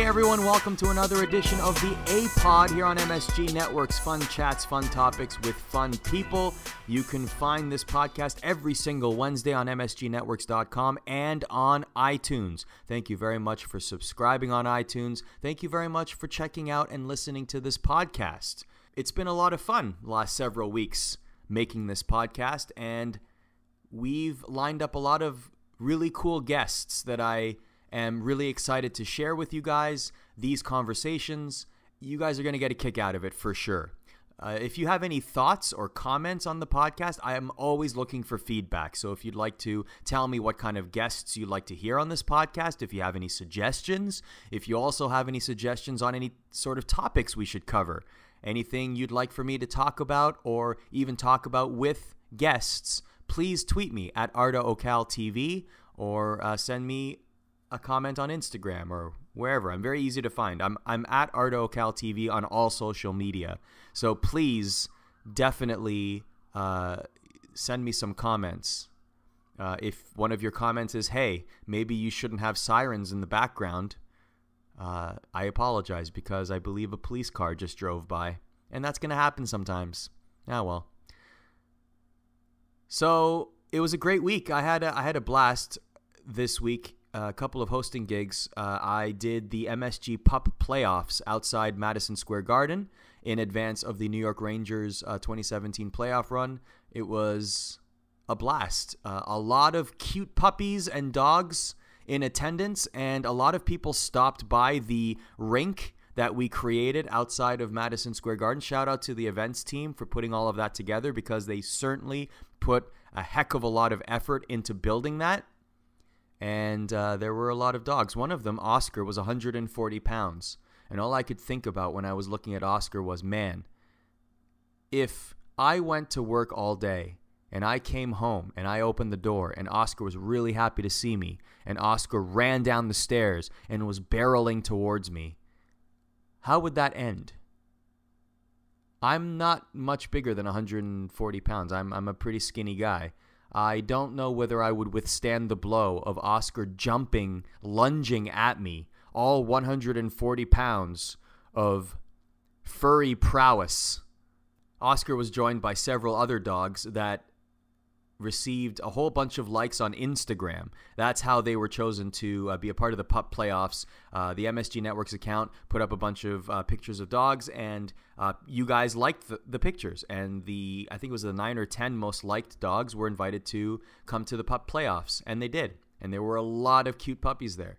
everyone, welcome to another edition of the A-Pod here on MSG Network's Fun Chats, Fun Topics with Fun People. You can find this podcast every single Wednesday on MSGnetworks.com and on iTunes. Thank you very much for subscribing on iTunes. Thank you very much for checking out and listening to this podcast. It's been a lot of fun the last several weeks making this podcast, and we've lined up a lot of really cool guests that I am really excited to share with you guys. These conversations, you guys are going to get a kick out of it for sure. If you have any thoughts or comments on the podcast, I am always looking for feedback. So if you'd like to tell me what kind of guests you'd like to hear on this podcast, if you have any suggestions, if you also have any suggestions on any sort of topics we should cover, anything you'd like for me to talk about or even talk about with guests, please tweet me at ArdaOcalTV or send me a comment on Instagram or wherever. I'm very easy to find. I'm at ArdaOcalTV on all social media. So please definitely send me some comments. If one of your comments is, hey, maybe you shouldn't have sirens in the background, I apologize because I believe a police car just drove by. And that's going to happen sometimes. Ah, well. So it was a great week. I had a blast this week. A couple of hosting gigs. I did the MSG Pup playoffs outside Madison Square Garden in advance of the New York Rangers 2017 playoff run. It was a blast. A lot of cute puppies and dogs in attendance, and a lot of people stopped by the rink that we created outside of Madison Square Garden. Shout out to the events team for putting all of that together because they certainly put a heck of a lot of effort into building that. And there were a lot of dogs. One of them, Oscar, was 140 pounds. And all I could think about when I was looking at Oscar was, man, if I went to work all day and I came home and I opened the door and Oscar was really happy to see me and Oscar ran down the stairs and was barreling towards me, how would that end? I'm not much bigger than 140 pounds. I'm a pretty skinny guy. I don't know whether I would withstand the blow of Oscar jumping, lunging at me, all 140 pounds of furry prowess. Oscar was joined by several other dogs that received a whole bunch of likes on Instagram. That's how they were chosen to be a part of the Pup playoffs. The MSG Networks account put up a bunch of pictures of dogs, and you guys liked the pictures. And I think it was the 9 or 10 most liked dogs were invited to come to the Pup playoffs, and they did. And there were a lot of cute puppies there.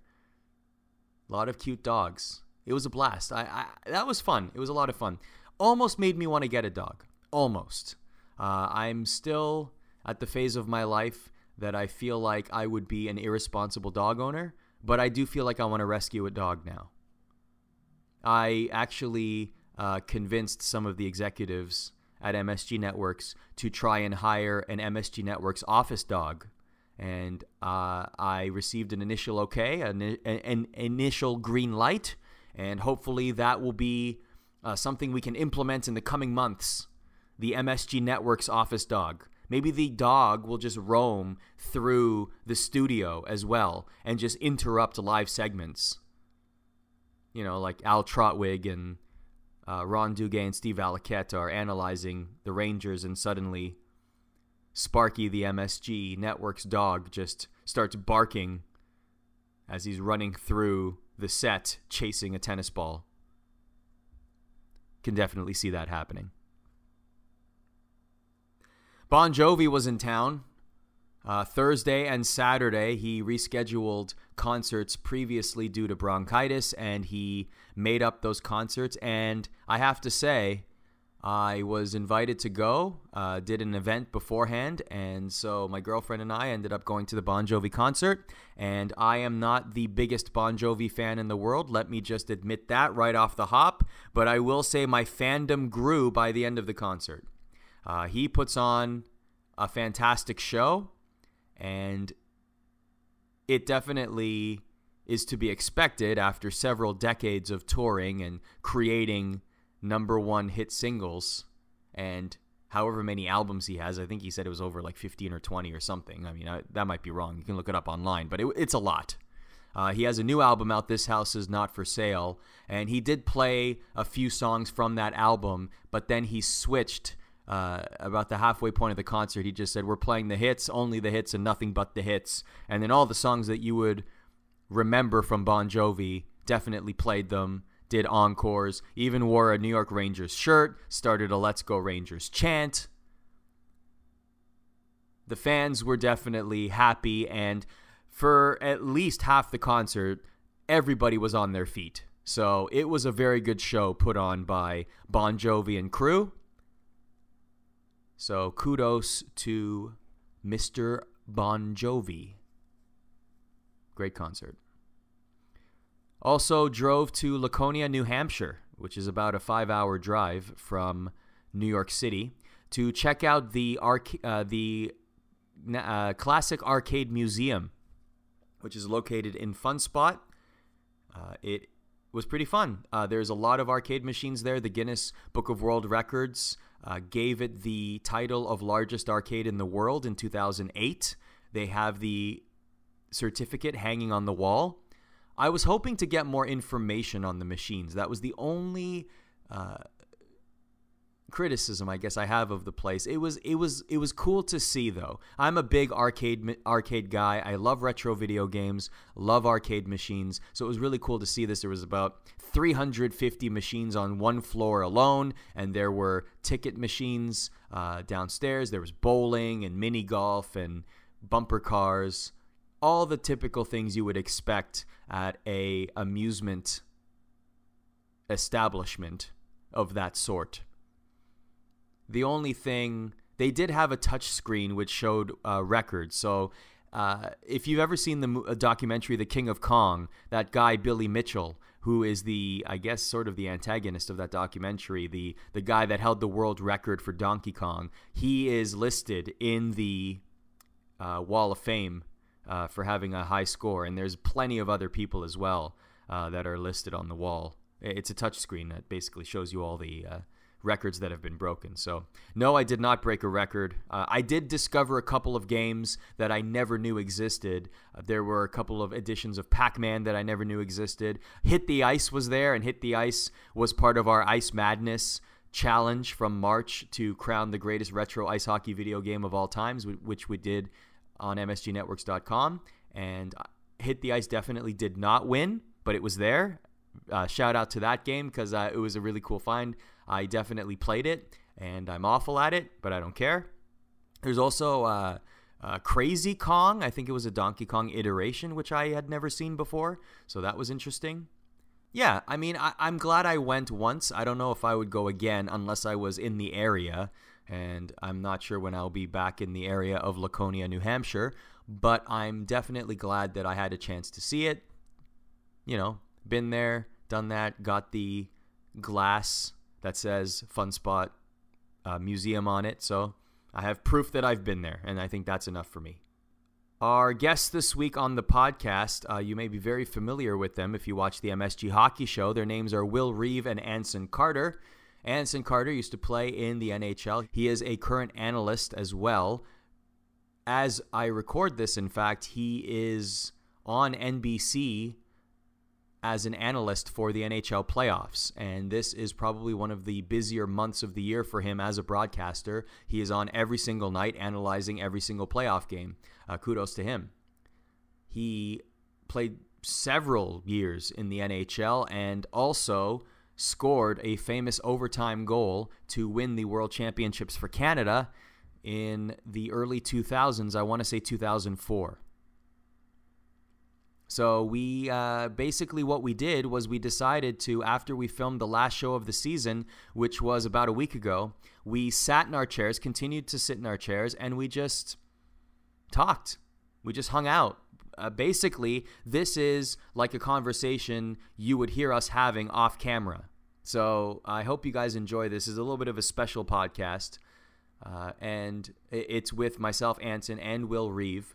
A lot of cute dogs. It was a blast. That was fun. It was a lot of fun. Almost made me want to get a dog. Almost. I'm still at the phase of my life that I feel like I would be an irresponsible dog owner, but I do feel like I want to rescue a dog now. I actually convinced some of the executives at MSG Networks to try and hire an MSG Networks office dog, and I received an initial okay, an initial green light, and hopefully that will be something we can implement in the coming months, the MSG Networks office dog. Maybe the dog will just roam through the studio as well and just interrupt live segments. You know, like Al Trotwig and Ron Duguay and Steve Alaquette are analyzing the Rangers, and suddenly Sparky, the MSG Network's dog, just starts barking as he's running through the set chasing a tennis ball. Can definitely see that happening. Bon Jovi was in town Thursday and Saturday. He rescheduled concerts previously due to bronchitis, and he made up those concerts. And I have to say, I was invited to go, did an event beforehand, and so my girlfriend and I ended up going to the Bon Jovi concert. And I am not the biggest Bon Jovi fan in the world. Let me just admit that right off the hop. But I will say my fandom grew by the end of the concert. He puts on a fantastic show, and it definitely is to be expected after several decades of touring and creating number one hit singles and however many albums he has. I think he said it was over like 15 or 20 or something. I mean, that might be wrong. You can look it up online, but it's a lot. He has a new album out, This House Is Not For Sale, and he did play a few songs from that album, but then he switched about the halfway point of the concert. He just said, we're playing the hits, only the hits, and nothing but the hits. And then all the songs that you would remember from Bon Jovi, definitely played them, did encores, even wore a New York Rangers shirt, started a Let's Go Rangers chant. The fans were definitely happy, and for at least half the concert, everybody was on their feet. So it was a very good show put on by Bon Jovi and crew. So kudos to Mr. Bon Jovi. Great concert. Also drove to Laconia, New Hampshire, which is about a 5-hour drive from New York City, to check out the Classic Arcade Museum, which is located in Fun Spot. It was pretty fun. There's a lot of arcade machines there. The Guinness Book of World Records gave it the title of largest arcade in the world in 2008. They have the certificate hanging on the wall. I was hoping to get more information on the machines. That was the only criticism I guess I have of the place. It was cool to see, though. I'm a big arcade guy. I love retro video games, love arcade machines. So it was really cool to see this. There was about 350 machines on one floor alone, and there were ticket machines downstairs. There was bowling and mini golf and bumper cars, all the typical things you would expect at a amusement establishment of that sort. The only thing, they did have a touch screen which showed records. So if you've ever seen the documentary The King of Kong, that guy Billy Mitchell, who is the, I guess, sort of the antagonist of that documentary, the guy that held the world record for Donkey Kong, he is listed in the Wall of Fame for having a high score. And there's plenty of other people as well that are listed on the wall. It's a touch screen that basically shows you all the records that have been broken. So no, I did not break a record. I did discover a couple of games that I never knew existed. There were a couple of editions of Pac-Man that I never knew existed. Hit the Ice was there, and Hit the Ice was part of our Ice Madness challenge from March to crown the greatest retro ice hockey video game of all times, which we did on MSGNetworks.com. And Hit the Ice definitely did not win, but it was there. Shout out to that game because it was a really cool find. I definitely played it, and I'm awful at it, but I don't care. There's also Crazy Kong. I think it was a Donkey Kong iteration, which I had never seen before, so that was interesting. Yeah, I mean, I'm glad I went once. I don't know if I would go again unless I was in the area, and I'm not sure when I'll be back in the area of Laconia, New Hampshire, but I'm definitely glad that I had a chance to see it. You know, been there, done that, got the glass that says Fun Spot Museum on it. So I have proof that I've been there, and I think that's enough for me. Our guests this week on the podcast, you may be very familiar with them if you watch the MSG Hockey Show. Their names are Will Reeve and Anson Carter. Anson Carter used to play in the NHL. He is a current analyst as well. As I record this, in fact, he is on NBC as an analyst for the NHL playoffs, and this is probably one of the busier months of the year for him as a broadcaster. He is on every single night analyzing every single playoff game. Kudos to him. He played several years in the NHL and also scored a famous overtime goal to win the World Championships for Canada in the early 2000s. I want to say 2004. So we basically what we did was we decided to, after we filmed the last show of the season, which was about a week ago, we sat in our chairs, continued to sit in our chairs, and we just talked. We just hung out. Basically, this is like a conversation you would hear us having off camera. So I hope you guys enjoy this. It's a little bit of a special podcast, and it's with myself, Anson, and Will Reeve.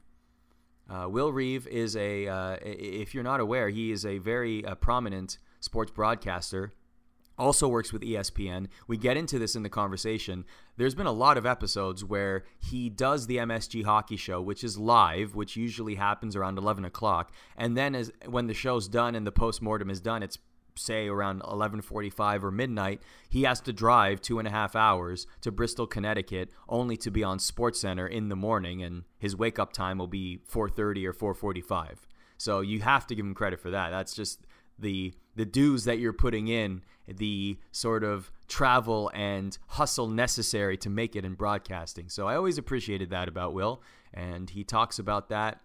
Will Reeve is if you're not aware, he is a very prominent sports broadcaster also works with ESPN. We get into this in the conversation. There's been a lot of episodes where he does the MSG Hockey Show, which is live, which usually happens around 11 o'clock. And then when the show's done and the postmortem is done, it's say around 11:45 or midnight, he has to drive 2.5 hours to Bristol, Connecticut, only to be on SportsCenter in the morning, and his wake-up time will be 4:30 or 4:45. So you have to give him credit for that. That's just the dues that you're putting in, the sort of travel and hustle necessary to make it in broadcasting. So I always appreciated that about Will, and he talks about that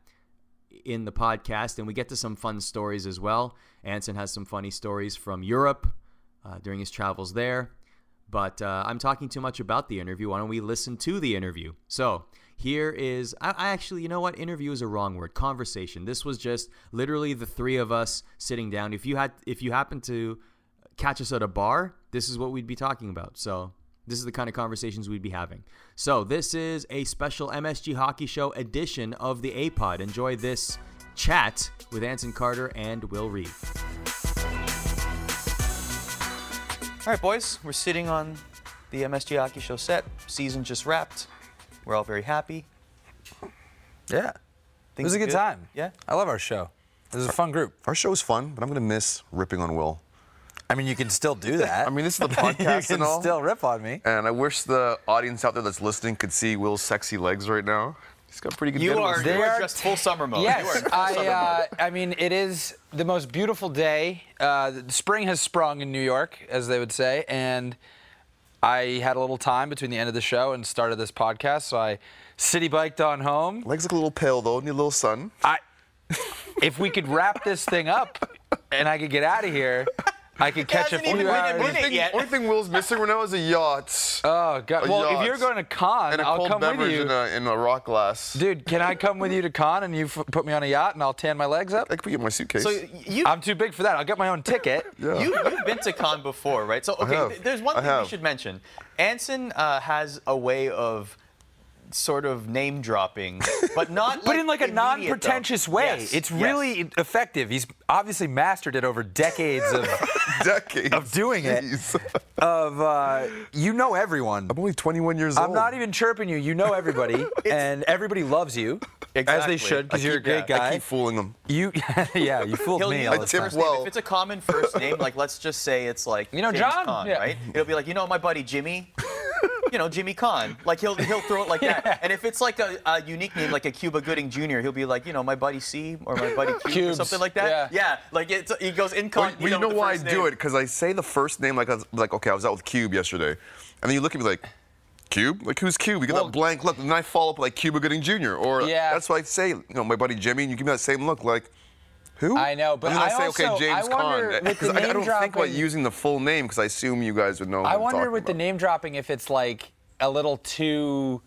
in the podcast, and we get to some fun stories as well. Anson has some funny stories from Europe during his travels there, but I'm talking too much about the interview. Why don't we listen to the interview? So here is, I actually, you know what? Interview is a wrong word. Conversation. This was just literally the three of us sitting down. If you happen to catch us at a bar, this is what we'd be talking about. So this is the kind of conversations we'd be having. So this is a special MSG Hockey Show edition of the A-Pod. Enjoy this chat with Anson Carter and Will Reeve. All right, boys, we're sitting on the MSG Hockey Show set. Season just wrapped. We're all very happy. Yeah. It was a good time. Yeah. I love our show. It was a fun group. Our show is fun, but I'm going to miss ripping on Will. I mean, you can still do that. I mean, this is the podcast and all. You can still rip on me. And I wish the audience out there that's listening could see Will's sexy legs right now. He's got pretty good You are denim. just full summer mode. Yes, You are in full summer mode. I mean, it is the most beautiful day. Spring has sprung in New York, as they would say, and I had a little time between the end of the show and start of this podcast, so I city biked on home. Legs look a little pale, though. Need a little sun. If we could wrap this thing up and I could get out of here, I could catch a few hours. Only thing Will's missing right now is a yacht. Oh, God. Well, if you're going to con, and a I'll cold come with beverage you. in a rock glass. Dude, can I come with you to con and you put me on a yacht and I'll tan my legs up? I could put you in my suitcase. So I'm too big for that. I'll get my own ticket. Yeah. You've been to con before, right? So, okay, there's one thing we should mention. Anson has a way of sort of name dropping, but not but in like a non-pretentious way. Yes, it's really effective. He's obviously mastered it over decades of of doing it. You know everyone. I'm only 21 years old. I'm not even chirping you. You know everybody, and everybybody loves you, as they should, because you're a great guy. I keep fooling them. You fooled me all the time. If it's a common first name, like let's just say it's like James John, Conn, right? It'll be like, my buddy Jimmy. Jimmy Conn. Like he'll throw it like that. And if it's like a unique name, like a Cuba Gooding Jr., he'll be like, my buddy C or my buddy Cube or something like that. Yeah. Like he goes incognito. Well, you know why I do it? Because I say the first name like okay, I was out with Cube yesterday, and then you look at me like, Cube? Like who's Cube? You get that blank look, and then I follow up like Cuba Gooding Jr. Or that's why I say, my buddy Jimmy, and you give me that same look like. Who? I know, but and then I say, also, okay, James Conn. Because I don't think about using the full name because I assume you guys would know. I wonder with the name dropping if it's like a little too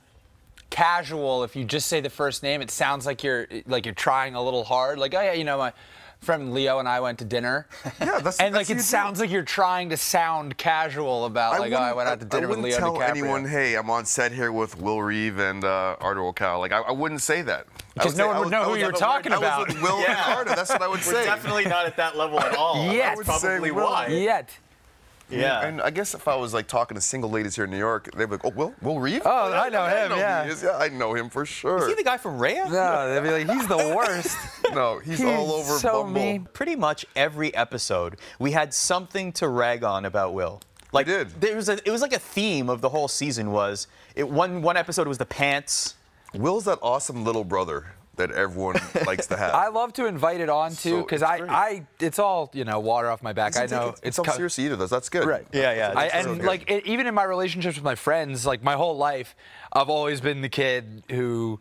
casual. If you just say the first name, it sounds like you're trying a little hard. Like, oh yeah, my friend Leo and I went to dinner. Yeah, it sounds like you're trying to sound casual about I went out to dinner with Leo DiCaprio. I wouldn't tell anyone, hey, I'm on set here with Will Reeve and Artur O'Cal. Like I wouldn't say that. Because no one would know who you're talking about. I was with Will and Carter. That's what I would say. We're definitely not at that level at all. Yet. That's probably why. Yet. Yeah. And I guess if I was like talking to single ladies here in New York, they'd be like, oh, Will Reeve? Oh, I know him, yeah. I know him for sure. Is he the guy from Rhea? No, they'd be like, he's the worst. No, he's all over so Bumble. Mean. Pretty much every episode, we had something to rag on about Will. Like, we did. It was like a theme of the whole season was, one episode was the pants. Will's that awesome little brother that everyone likes to have. I love to invite it on too, because it's all water off my back. I know it's not serious either. That's good. Right. Yeah. Even in my relationships with my friends, like my whole life, I've always been the kid who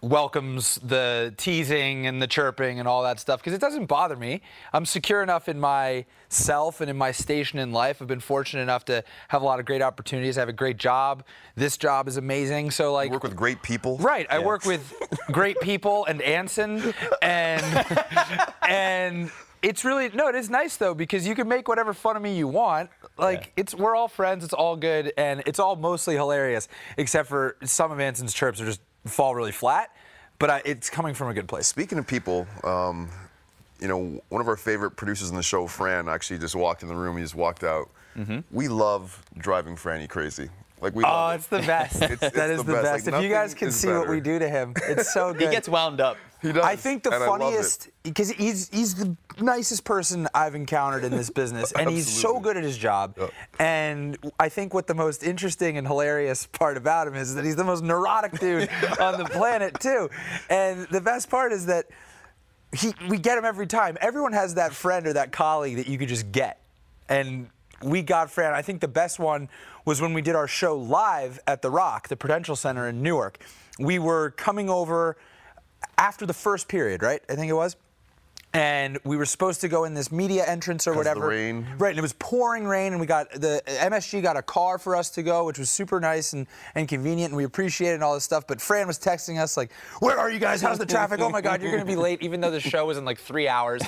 welcomes the teasing and the chirping and all that stuff because it doesn't bother me. I'm secure enough in myself and in my station in life. I've been fortunate enough to have a lot of great opportunities. I have a great job. This job is amazing. So you work with great people. Right. I work with great people and Anson and it's really it is nice though because you can make whatever fun of me you want. We're all friends. It's all good and it's all mostly hilarious except for some of Anson's chirps are just fall really flat, but it's coming from a good place. Speaking of people, you know, one of our favorite producers in the show, Fran, actually just walked in the room. He just walked out. We love driving Franny crazy. Like we love it's the best. That is the best. Like, if you guys can see what we do to him, it's so good. He gets wound up. He does. I think the funniest, because he's the nicest person I've encountered in this business, and he's so good at his job. Yep. And I think what the most interesting and hilarious part about him is that he's the most neurotic dude on the planet too. And the best part is that we get him every time. Everyone has that friend or that colleague that you could just get, and we got Fran. I think the best one was when we did our show live at the Rock, the Prudential Center in Newark. We were coming over after the first period, right? I think it was. And we were supposed to go in this media entrance or whatever. The rain. Right, and it was pouring rain, and we got the MSG got a car for us to go, which was super nice and convenient, and we appreciated all this stuff. But Fran was texting us like, "Where are you guys? How's the traffic? Oh my God, you're going to be late," even though the show was in like 3 hours.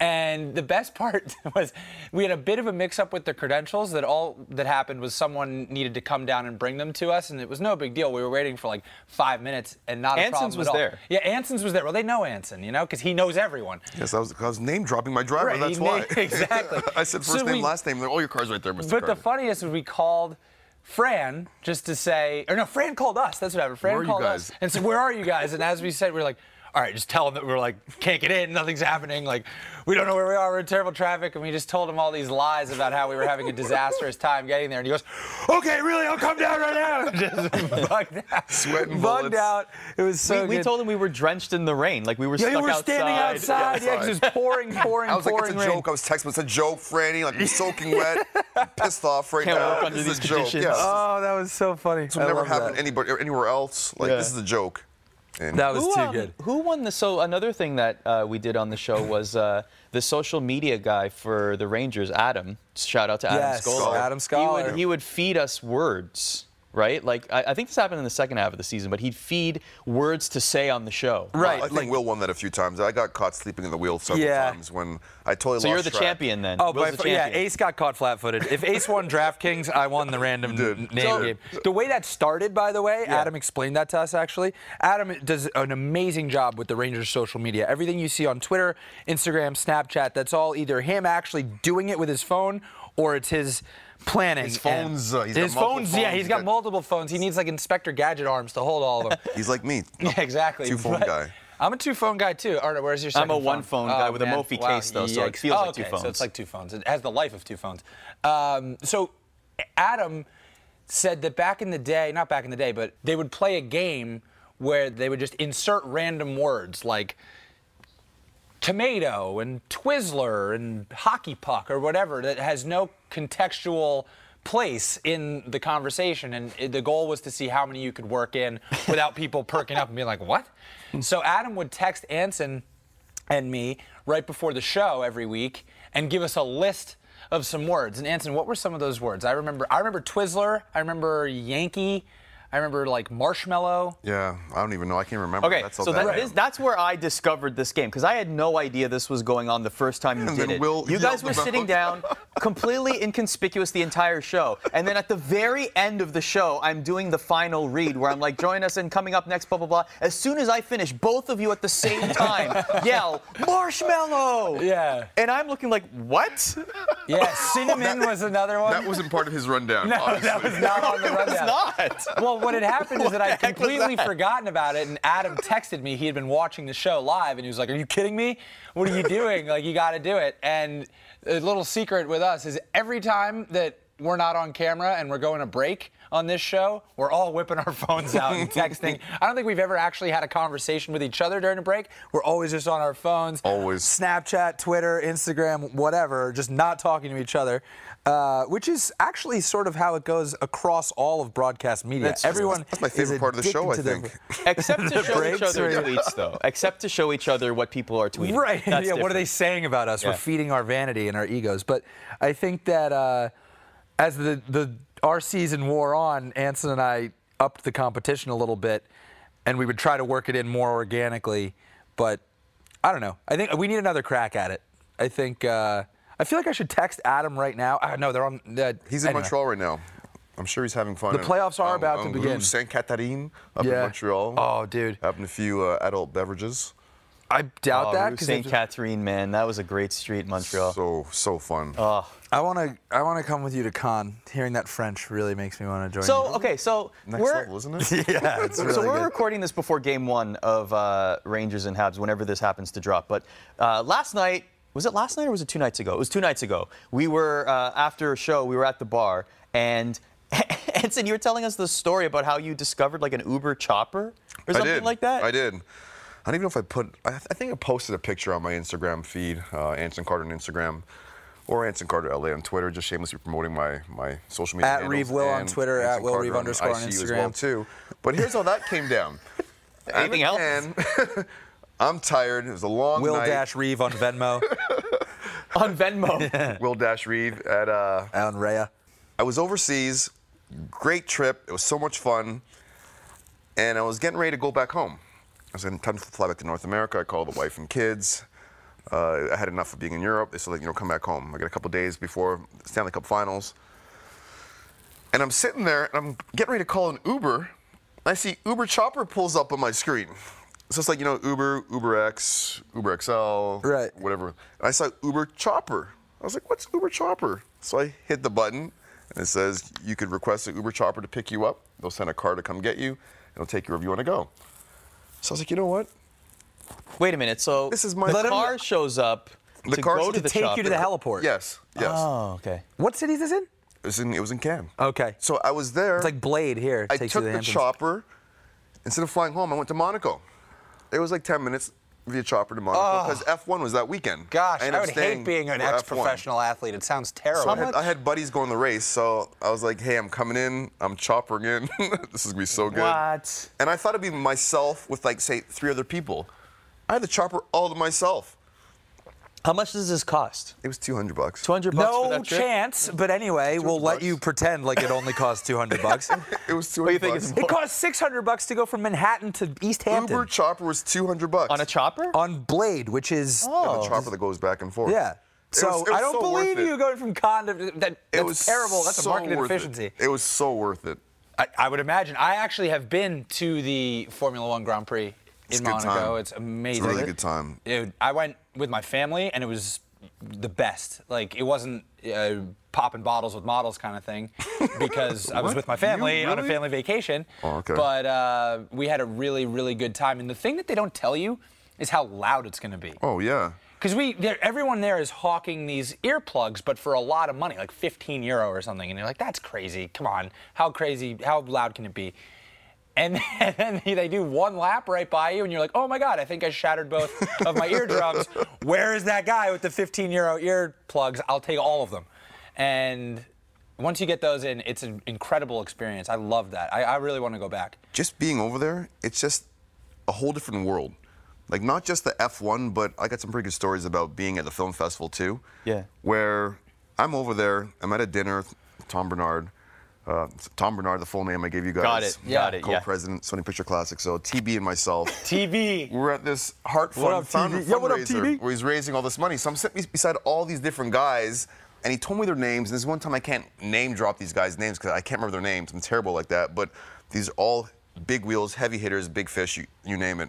And the best part was we had a bit of a mix-up with the credentials. That all that happened was someone needed to come down and bring them to us, and it was no big deal. We were waiting for like 5 minutes, and not a problem Anson's was at all. there. Yeah, Anson's was there. Well, they know Anson, you know, because he knows everyone. Yes, I was name dropping my driver. Right, That's why. Exactly. I said first name, last name. Like, oh, your car's right there, Mr. But the Carter. funniest was we called Fran just to say, or no, Fran called us. That's what happened. Fran called us and said, "Where are you guys?" And as we said, we were like, "All right, just tell them that we're like can't get in, nothing's happening, like we don't know where we are, we're in terrible traffic." And we just told him all these lies about how we were having a disastrous time getting there. And he goes, "Okay, really, I'll come down right now." And just bugged out. Sweating bugged bullets. out. It was so We good. told him we were drenched in the rain, like we were stuck you were outside. standing outside. Yeah, because it was pouring I was like, pouring it's a rain. joke. I was texting, it's a joke, Franny. Like, you're soaking wet. I'm pissed off right Can't now. work under This is these a joke. conditions. Yeah, Oh, that was so funny. this will never happen anywhere else. Like, this is a joke. And That was too good. Who won the? So another thing that we did on the show was the social media guy for the Rangers, Adam. Shout out to Adam Yes, Scholar. Adam Scholar. He would feed us words, right? Like I think this happened in the second half of the season, but he'd feed words to say on the show. Right. I think Will won that a few times. I got caught sleeping in the wheel several times when I totally So lost you're the track. champion then. Oh, Will's the yeah, champion. Ace got caught flat-footed. If Ace won DraftKings, I won the random name game. The way that started, by the way, Adam explained that to us, actually. Adam does an amazing job with the Rangers' social media. Everything you see on Twitter, Instagram, Snapchat, that's all either him actually doing it with his phone or it's his planning. His phones, yeah, he's got multiple phones. He needs like Inspector Gadget arms to hold all of them. He's like me. Yeah, exactly. Two-phone guy. I'm a two-phone guy, too. Arno, where's your second I'm a phone? one-phone guy with a Mophie case, though, so it feels like two phones. So it's like two phones. It has the life of two phones. So Adam said that back in the day, not back in the day, but they would play a game where they would just insert random words like tomato and Twizzler and hockey puck or whatever that has no contextual place in the conversation, and the goal was to see how many you could work in without people perking up and being like, what? So Adam would text Anson and me right before the show every week and give us a list of some words. And Anson, what were some of those words? I remember Twizzler, I remember Yankee, I remember like marshmallow. Yeah, I don't even know. I can't remember. Okay, so that's where I discovered this game, because I had no idea this was going on the first time you did it. You guys were sitting down, completely inconspicuous the entire show. And then at the very end of the show, I'm doing the final read where I'm like, join us and coming up next, blah, blah, blah. As soon as I finish, both of you at the same time yell, marshmallow! Yeah. And I'm looking like, what? Yeah, cinnamon was another one. That wasn't part of his rundown. No, obviously. that was not on the rundown. It's not. Well, what had happened is that I'd What the heck was completely that? forgotten about it, and Adam texted me. He had been watching the show live, and he was like, "Are you kidding me? What are you doing? Like, you got to do it." And a little secret with us is every time that we're not on camera and we're going to break on this show, we're all whipping our phones out and texting. I don't think we've ever actually had a conversation with each other during a break. We're always just on our phones. Always. Snapchat, Twitter, Instagram, whatever, just not talking to each other, which is actually sort of how it goes across all of broadcast media. That's my favorite part of the show, I think. Except to show each breaks other or- tweets, though. Except to show each other what people are tweeting. Right. That's Yeah. What are different. they saying about us? Yeah. We're feeding our vanity and our egos. But I think that as our season wore on, Anson and I upped the competition a little bit, and we would try to work it in more organically. But I don't know. I think we need another crack at it. I think I feel like I should text Adam right now. No, they're on. He's in anyway. Montreal right now. I'm sure he's having fun. The playoffs are about to begin. Saint Catherine up in Montreal. Oh, dude. Having a few adult beverages. I doubt that. Rue St. Catherine, man, that was a great street in Montreal. So fun. I wanna come with you to Cannes. Hearing that French really makes me want to join. So you. okay, so Next level, isn't it? Yeah, it's really so we're good. recording this before Game 1 of Rangers and Habs, whenever this happens to drop. But last night, was it last night or was it 2 nights ago? It was 2 nights ago. We were after a show. We were at the bar, and Anson, you were telling us the story about how you discovered like an Uber chopper or something like that. I did. I don't even know if I put. I think I posted a picture on my Instagram feed, Anson Carter on Instagram, or Anson Carter LA on Twitter. Just shamelessly promoting my social media. At Reeve Will on Twitter, at Will Reeve _ on Instagram as well too. But here's how that came down. Anything else? I'm tired. It was a long Will night. Reeve on Venmo. On Venmo. Will Reeve at on Rhea. I was overseas. Great trip. It was so much fun. And I was getting ready to go back home. I was in time to fly back to North America. I called the wife and kids. I had enough of being in Europe. They said, come back home. I got a couple days before the Stanley Cup Finals. And I'm sitting there, and I'm getting ready to call an Uber. I see Uber Chopper pulls up on my screen. So it's like, Uber, Uber X, Uber XL, right, whatever. And I saw Uber Chopper. I was like, what's Uber Chopper? So I hit the button, and it says you could request an Uber Chopper to pick you up. They'll send a car to come get you, and it'll take you wherever you want to go. So I was like, you know what? Wait a minute. So this is my car shows up to go to the take chopper. you to the heliport. Yes. Oh, okay. What city is this in? It was in Cannes. Okay. So I was there. It's like Blade here. I took the chopper. Instead of flying home, I went to Monaco. It was like 10 minutes via chopper to Monaco because F1 was that weekend. Gosh, I would hate being an ex-professional athlete. It sounds terrible. So I had buddies going the race, so I was like, hey, I'm coming in. I'm choppering in. This is going to be so good. What? And I thought it'd be myself with, like, say, 3 other people. I had the chopper all to myself. How much does this cost? It was $200. $200 for that No trip? chance, but anyway, we'll let you pretend like it only cost $200. It was $200. What do you think it's more? It cost $600 to go from Manhattan to East Hampton. Uber chopper was $200. On a chopper? On Blade, which is the chopper that goes back and forth. yeah. So it was I don't so believe worth it. you going from Cannes to that's terrible. That's a marketing efficiency. It was so worth it. I would imagine. I actually have been to the Formula One Grand Prix in Monaco. It's amazing. It's a really good time. Dude, I went with my family, and it was the best. Like, it wasn't popping bottles with models kind of thing, because I was with my family on a family vacation. Oh, okay. But we had a really, really good time. And the thing that they don't tell you is how loud it's going to be. Oh, yeah. Because everyone there is hawking these earplugs, but for a lot of money, like €15 or something. And you're like, that's crazy. Come on. How crazy, how loud can it be? And then they do one lap right by you, and you're like, oh my God, I think I shattered both of my eardrums. Where is that guy with the €15 earplugs? I'll take all of them. And once you get those in, it's an incredible experience. I love that. I really want to go back. Just being over there, it's just a whole different world. Like, not just the F1, but I got some pretty good stories about being at the film festival, too. Yeah. Where I'm over there, I'm at a dinner with Tom Bernard. Tom Bernard, the full name I gave you guys. Got it. Yeah. Got it. Co-president, Sony Picture Classics. So TB and myself. TB. We're at this Heart Fund fundraiser where he's raising all this money. So I'm sitting beside all these different guys, and he told me their names. And this one time I can't name drop these guys' names because I can't remember their names. I'm terrible like that. But these are all big wheels, heavy hitters, big fish, you name it.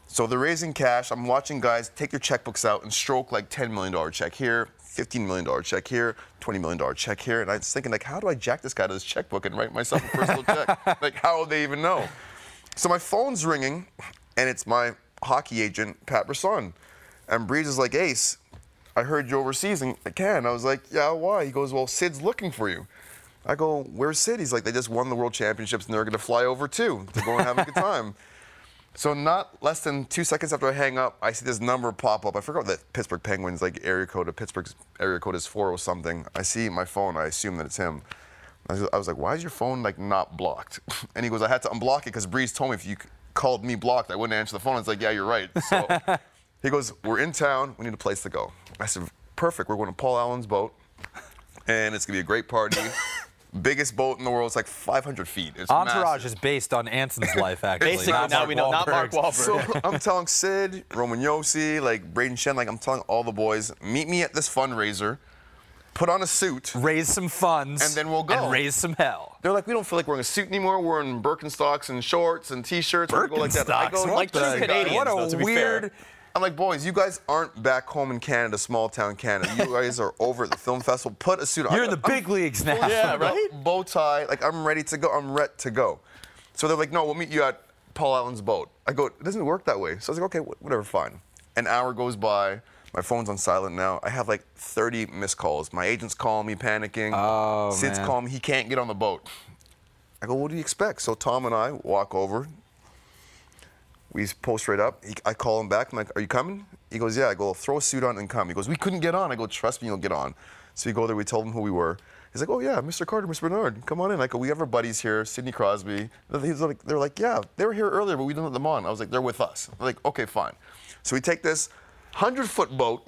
So they're raising cash. I'm watching guys take their checkbooks out and stroke like $10 million check here, $15 million check here, $20 million check here. And I was thinking, like, how do I jack this guy to this checkbook and write myself a personal check? Like, how would they even know? So my phone's ringing, and it's my hockey agent, Pat Brisson. And Breeze is like, Ace, I heard you overseas in Cannes. I was like, yeah, why? He goes, well, Sid's looking for you. I go, where's Sid? He's like, they just won the World Championships, and they're going to fly over, too, to go and have a good time. So not less than 2 seconds after I hang up, I see this number pop up. I forgot what the Pittsburgh Penguins, like, area code of Pittsburgh's area code is 4 or something. I see my phone. I assume that it's him. I was like, why is your phone, like, not blocked? And he goes, I had to unblock it because Breeze told me if you called me blocked, I wouldn't answer the phone. I was like, yeah, you're right. So he goes, we're in town. We need a place to go. I said, perfect. We're going to Paul Allen's boat, and it's going to be a great party. Biggest boat in the world. It's like 500 feet. It's Entourage massive. is based on Anson's life, actually. Basically, now we know, not Mark Wahlberg. So I'm telling Sid, Roman Yossi, like Braden Shen, like I'm telling all the boys, meet me at this fundraiser, put on a suit, raise some funds, and then we'll go. And raise some hell. They're like, we don't feel like wearing a suit anymore. We're in Birkenstocks and shorts and T-shirts. Birkenstocks? I go, like true Canadians, what a though, to be weird. fair. I'm like, boys, you guys aren't back home in Canada, small town Canada. You guys are over at the film festival. Put a suit on. You're in the big leagues now. Yeah, right? Bow tie. Like, I'm ready to go. I'm ready to go. So they're like, no, we'll meet you at Paul Allen's boat. I go, it doesn't work that way. So I was like, okay, whatever, fine. An hour goes by. My phone's on silent now. I have like 30 missed calls. My agent's calling me, panicking. Oh, Sid's man. calling me. He can't get on the boat. I go, what do you expect? So Tom and I walk over. We post right up. I call him back. I'm like, are you coming? He goes, yeah. I go, throw a suit on and come. He goes, we couldn't get on. I go, trust me, you'll get on. So we go there. We told him who we were. He's like, oh, yeah, Mr. Carter, Mr. Bernard, come on in. I go, we have our buddies here, Sidney Crosby. They're like, yeah, they were here earlier, but we didn't let them on. I was like, they're with us. I'm like, okay, fine. So we take this 100-foot boat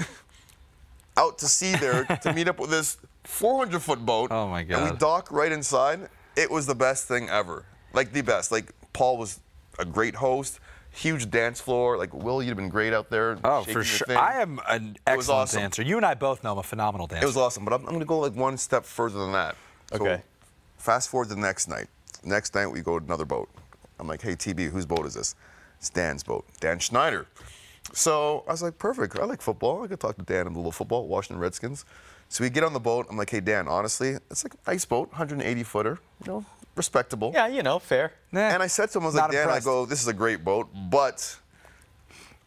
out to sea there to meet up with this 400-foot boat. Oh, my God. And we dock right inside. It was the best thing ever. Like, the best. Like, Paul was a great host. Huge dance floor. Like, Will, you'd have been great out there. Oh, for sure. I am an excellent dancer. You and I both know I'm a phenomenal dancer. It was awesome, but I'm going to go like one step further than that. Okay. So, fast forward to the next night. Next night, we go to another boat. I'm like, hey, TB, whose boat is this? It's Dan's boat. Dan Schneider. So I was like, perfect. I like football. I could talk to Dan a little football, Washington Redskins. So we get on the boat. I'm like, hey, Dan, honestly, it's like a nice boat, 180-footer, you know, respectable. Yeah, you know, fair. And I said to him, I was like, Dan, I go, this is a great boat, but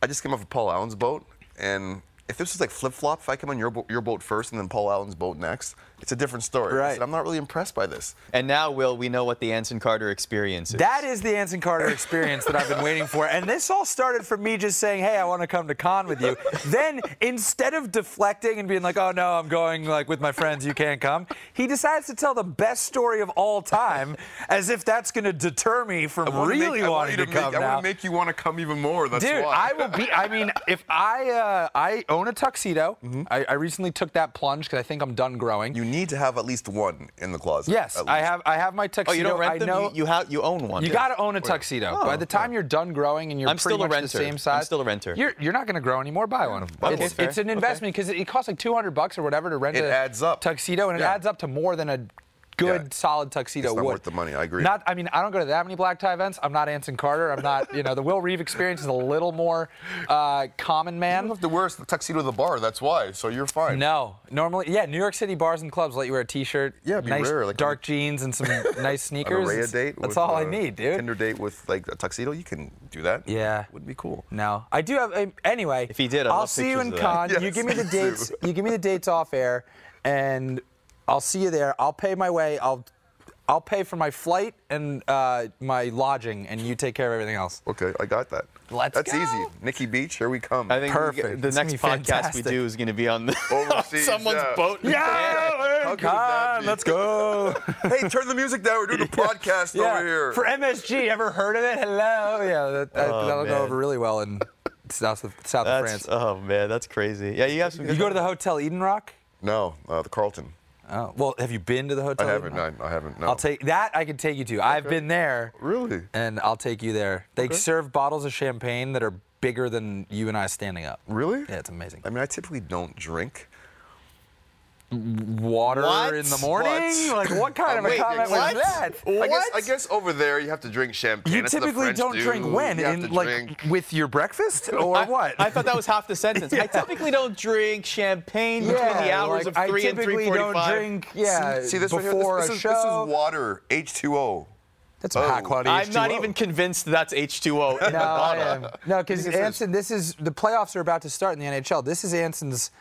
I just came off of Paul Allen's boat, and if this was like flip-flop, if I come on your boat first and then Paul Allen's boat next, it's a different story. Right. I said, I'm not really impressed by this. And now, Will, we know what the Anson Carter experience is. That is the Anson Carter experience that I've been waiting for. And this all started from me just saying, hey, I want to come to con with you. Then, instead of deflecting and being like, oh, no, I'm going like with my friends, you can't come, he decides to tell the best story of all time as if that's going to deter me from really wanting to come now. I want to make you want to come even more. That's Dude, why. I will be, I mean, if I own a tuxedo. I recently took that plunge because I think I'm done growing. You need to have at least one in the closet. Yes, I have my tuxedo. Oh, you don't rent them? Know, you own one. You got to own a tuxedo. By the time you're done growing and you're pretty much the same size. I'm still a renter. You're not going to grow anymore. Buy one. Okay, it's an investment because it costs like $200 or whatever to rent It adds up. tuxedo, and it adds up to more than a good, solid tuxedo it's not would. worth the money. I agree. I mean, I don't go to that many black tie events. I'm not Anson Carter. I'm not, the Will Reeve experience is a little more common, man. You don't have to wear a tuxedo to the bar. That's why. So you're fine. No, normally, New York City bars and clubs let you wear a T-shirt, nice rare, like dark jeans, and some nice sneakers. An Araya date. That's all I need, dude. Tinder date with like a tuxedo. You can do that. Yeah, would be cool. No, I do have. Anyway, if he did, I'll see you in con. Yes, you give me the dates. You give me the dates off air, and I'll see you there. I'll pay my way. I'll pay for my flight and my lodging, and you take care of everything else. Okay, I got that. That's easy. Nikki Beach, here we come. I think perfect. The next podcast fantastic. we do is going to be on Overseas, someone's boat. Yeah, con, let's go. Hey, turn the music down. We're doing a podcast over here. For MSG, ever heard of it? Hello. Yeah, that'll go over really well in south of France. Oh man, that's crazy. Yeah, you have some. You go to the Hotel Eden Rock? No, the Carlton. Oh, well, have you been to the Hotel? I haven't. I haven't. No. I'll take that. I can take you to. Okay. I've been there. Really? And I'll take you there. They serve bottles of champagne that are bigger than you and I standing up. Really? Yeah, it's amazing. I mean, I typically don't drink. Water in the morning? Like, what kind of a comment was that? I guess over there you have to drink champagne. You typically don't drink when? With your breakfast or what? I thought that was half the sentence. I typically don't drink champagne between the hours of 3 and 3:45. I typically don't drink, See this before right here? a show. This is water, H2O. That's a high quality H2O. I'm not even convinced that's H2O. No, I am. No, because Anson, the playoffs are about to start in the NHL. This is Anson's.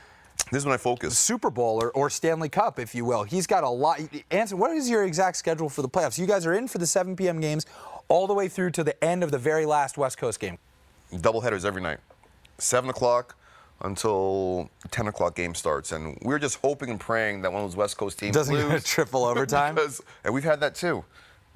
This is when I focus. Super Bowl or Stanley Cup, if you will. He's got a lot. Anson, what is your exact schedule for the playoffs? You guys are in for the 7 p.m. games all the way through to the end of the very last West Coast game. Doubleheaders every night. 7 o'clock until 10 o'clock game starts. And we're just hoping and praying that one of those West Coast teams doesn't lose. go to triple overtime. And we've had that too.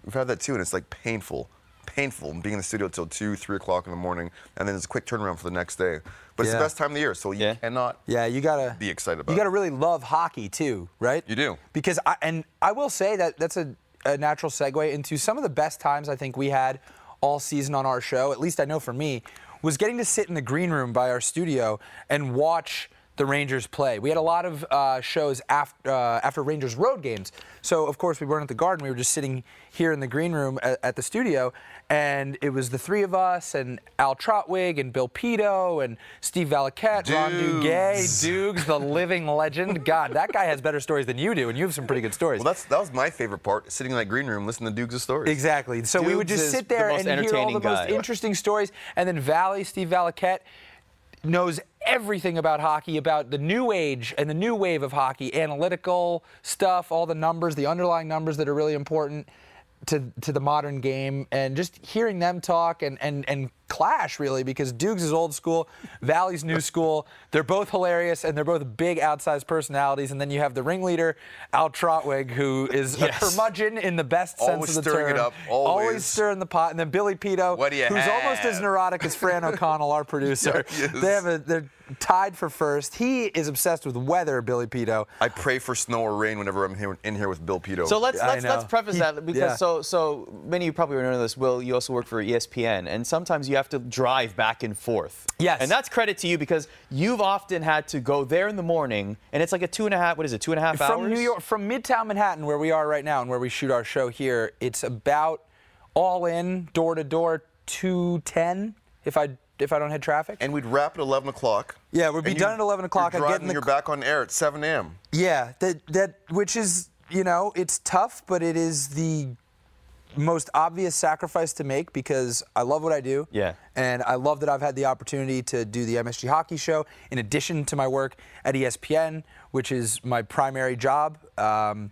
And it's like painful being in the studio till 2, 3 o'clock in the morning, and then there's a quick turnaround for the next day. But it's the best time of the year, so you cannot you gotta be excited about it. You gotta really love hockey too, right? You do. Because I will say that that's a natural segue into some of the best times I think we had all season on our show, at least I know for me, was getting to sit in the green room by our studio and watch the Rangers play. We had a lot of shows after Rangers road games. So, of course, we weren't at the Garden. We were just sitting here in the green room at the studio, and it was the three of us and Al Trotwig and Bill Pidto and Steve Valiquette, Ron Duguay, Dukes, the living legend. God, that guy has better stories than you do, and you have some pretty good stories. Well, that was my favorite part, sitting in that green room listening to Dukes' stories. Exactly. So we would just sit there and hear all the most interesting stories, and then Steve Valiquette, knows everything about hockey, about the new age and the new wave of hockey, analytical stuff, all the numbers, the underlying numbers that are really important to the modern game, and just hearing them talk and clash, really, because Dukes is old school, Valley's new school. They're both hilarious, and they're both big outsized personalities. And then you have the ringleader, Al Trotwig, who is a curmudgeon in the best sense of the term. Always stirring it up, always stirring the pot. And then Billy Pidto, who's almost as neurotic as Fran O'Connell, our producer. They're tied for first. He is obsessed with weather, Billy Pidto. I pray for snow or rain whenever I'm in here with Bill Pidto. So let's preface that, because so many of you probably know this. Will, you also work for ESPN, and sometimes you have to drive back and forth. Yes. And that's credit to you, because you've often had to go there in the morning, and it's like a 2.5 hours? From New York, from Midtown Manhattan, where we are right now and where we shoot our show here, it's about all in, door to door, 2:10 if I don't hit traffic. And we'd wrap at 11 o'clock. Yeah, we'd be done at 11 o'clock. You're back on air at 7 a.m. Yeah, which is, it's tough, but it is the most obvious sacrifice to make, because I love what I do. Yeah. And I love that I've had the opportunity to do the MSG Hockey Show in addition to my work at ESPN, which is my primary job. I'm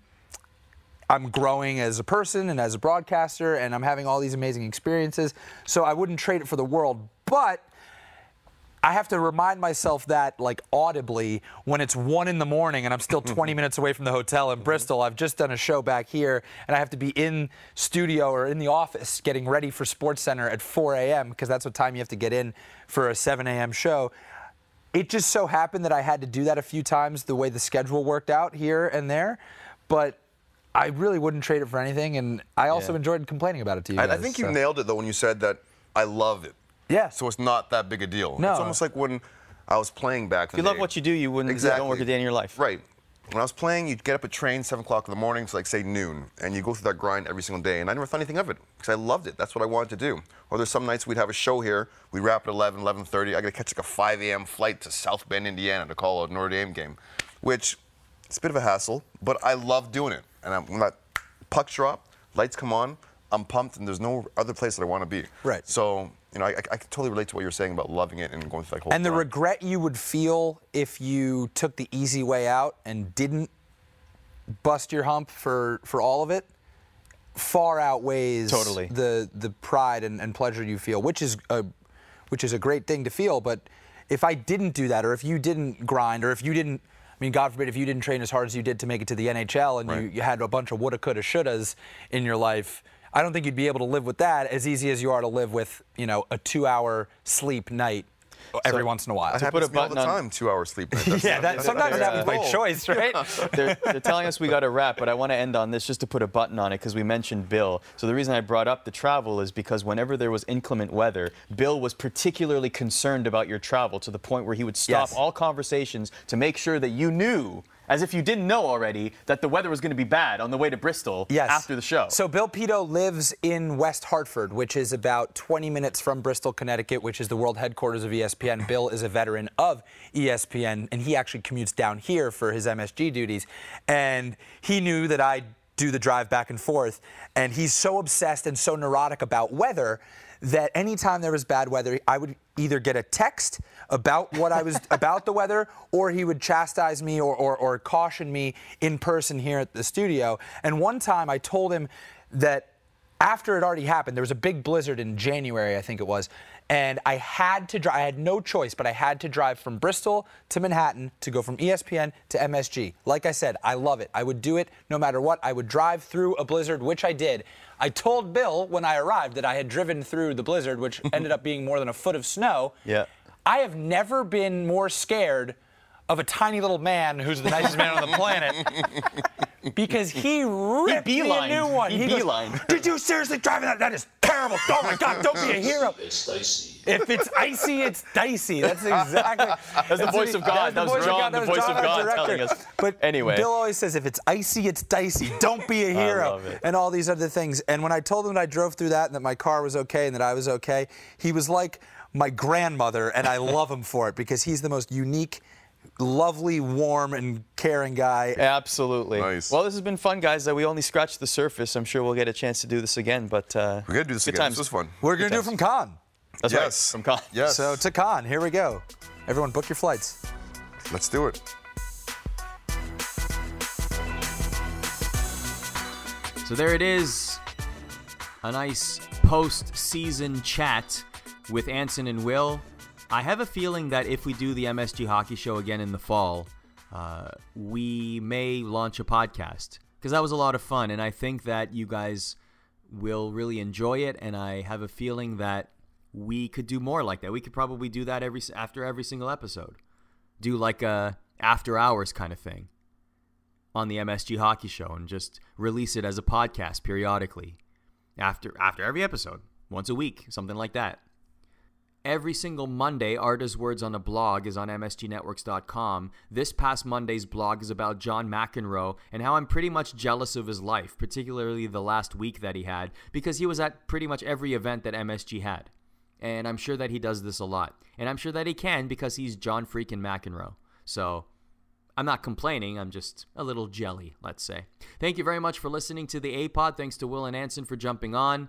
growing as a person and as a broadcaster, and I'm having all these amazing experiences. So I wouldn't trade it for the world, but I have to remind myself that, like, audibly when it's 1 in the morning and I'm still 20 minutes away from the hotel in Bristol. I've just done a show back here, and I have to be in studio or in the office getting ready for SportsCenter at 4 a.m. because that's what time you have to get in for a 7 a.m. show. It just so happened that I had to do that a few times the way the schedule worked out here and there, but I really wouldn't trade it for anything, and I also enjoyed complaining about it to you guys. I think you nailed it, though, when you said that I love it. Yeah. So it's not that big a deal. No. It's almost like when I was playing back then. If you love what you do, you wouldn't don't work a day in your life. Right. When I was playing, you'd get up at train 7 o'clock in the morning to, like, say, noon, and you go through that grind every single day, and I never thought anything of it because I loved it. That's what I wanted to do. Or there's some nights we'd have a show here, we'd wrap at 11, 11:30. I got to catch like a 5 a.m. flight to South Bend, Indiana to call a Notre Dame game, which it's a bit of a hassle, but I love doing it. And when that pucks drop, lights come on, I'm pumped, and there's no other place that I want to be. Right. So, I can totally relate to what you're saying about loving it and going through that whole And the regret you would feel if you took the easy way out and didn't bust your hump for all of it far outweighs the pride and pleasure you feel, which is a great thing to feel. But if I didn't do that, or if you didn't grind, or if you didn't, I mean, God forbid, if you didn't train as hard as you did to make it to the NHL, and you had a bunch of woulda, coulda, shouldas in your life, I don't think you'd be able to live with that as easy as you are to live with, a 2-hour sleep night every once in a while. I happens to me all the time, 2-hour sleep night. Sometimes it happens by choice, right? They're telling us we got to wrap, but I want to end on this just to put a button on it, because we mentioned Bill. So the reason I brought up the travel is because whenever there was inclement weather, Bill was particularly concerned about your travel, to the point where he would stop all conversations to make sure that you knew, as if you didn't know already, that the weather was going to be bad on the way to Bristol after the show. So Bill Pidto lives in West Hartford, which is about 20 minutes from Bristol, Connecticut, which is the world headquarters of ESPN. Bill is a veteran of ESPN, and he actually commutes down here for his MSG duties. And he knew that I do the drive back and forth, and he's so obsessed and so neurotic about weather that anytime there was bad weather, I would either get a text about what I was about the weather, or he would chastise me or caution me in person here at the studio. And one time I told him that after it already happened, there was a big blizzard in January, I think it was, and I had to drive. I had no choice, but I had to drive from Bristol to Manhattan to go from ESPN to MSG. Like I said, I love it. I would do it no matter what. I would drive through a blizzard, which I did. I told Bill when I arrived that I had driven through the blizzard, which ended up being more than a foot of snow. Yeah. I have never been more scared of a tiny little man who's the nicest man on the planet, because he ripped me a new one. He beelined. Did you seriously drive that? That is terrible. terrible. Oh my God, don't be a hero. It's dicey. If it's icy, it's dicey. That's exactly. That's the voice of God. That was John, the voice of God telling us. But anyway, Bill always says, if it's icy, it's dicey. Don't be a hero. I love it. And all these other things. And when I told him that I drove through that and that my car was okay and that I was okay, he was like my grandmother, and I love him for it because he's the most unique, lovely, warm, and caring guy. Absolutely. Nice. Well, this has been fun, guys. We only scratched the surface. I'm sure we'll get a chance to do this again. But we're gonna do this again. times. This was fun. We're going to do it from Cannes. That's Yes. right. From Con. Yes. So to Cannes, here we go. Everyone book your flights. Let's do it. So there it is. A nice post-season chat with Anson and Will. I have a feeling that if we do the MSG Hockey Show again in the fall, we may launch a podcast because that was a lot of fun, and I think that you guys will really enjoy it, and I have a feeling that we could do more like that. We could probably do that after every single episode. Do like a after hours kind of thing on the MSG Hockey Show and just release it as a podcast periodically after every episode, once a week, something like that. Every single Monday, Arda's Words on a Blog is on msgnetworks.com. This past Monday's blog is about John McEnroe and how I'm pretty much jealous of his life, particularly the last week that he had, because he was at pretty much every event that MSG had. And I'm sure that he does this a lot. And I'm sure that he can because he's John freaking McEnroe. So I'm not complaining. I'm just a little jelly, let's say. Thank you very much for listening to the A-Pod. Thanks to Will and Anson for jumping on.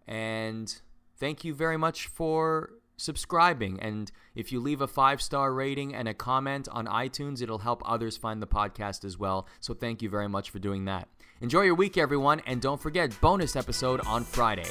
And thank you very much for subscribing. And if you leave a 5-star rating and a comment on iTunes, it'll help others find the podcast as well. So thank you very much for doing that. Enjoy your week, everyone. And don't forget, bonus episode on Friday.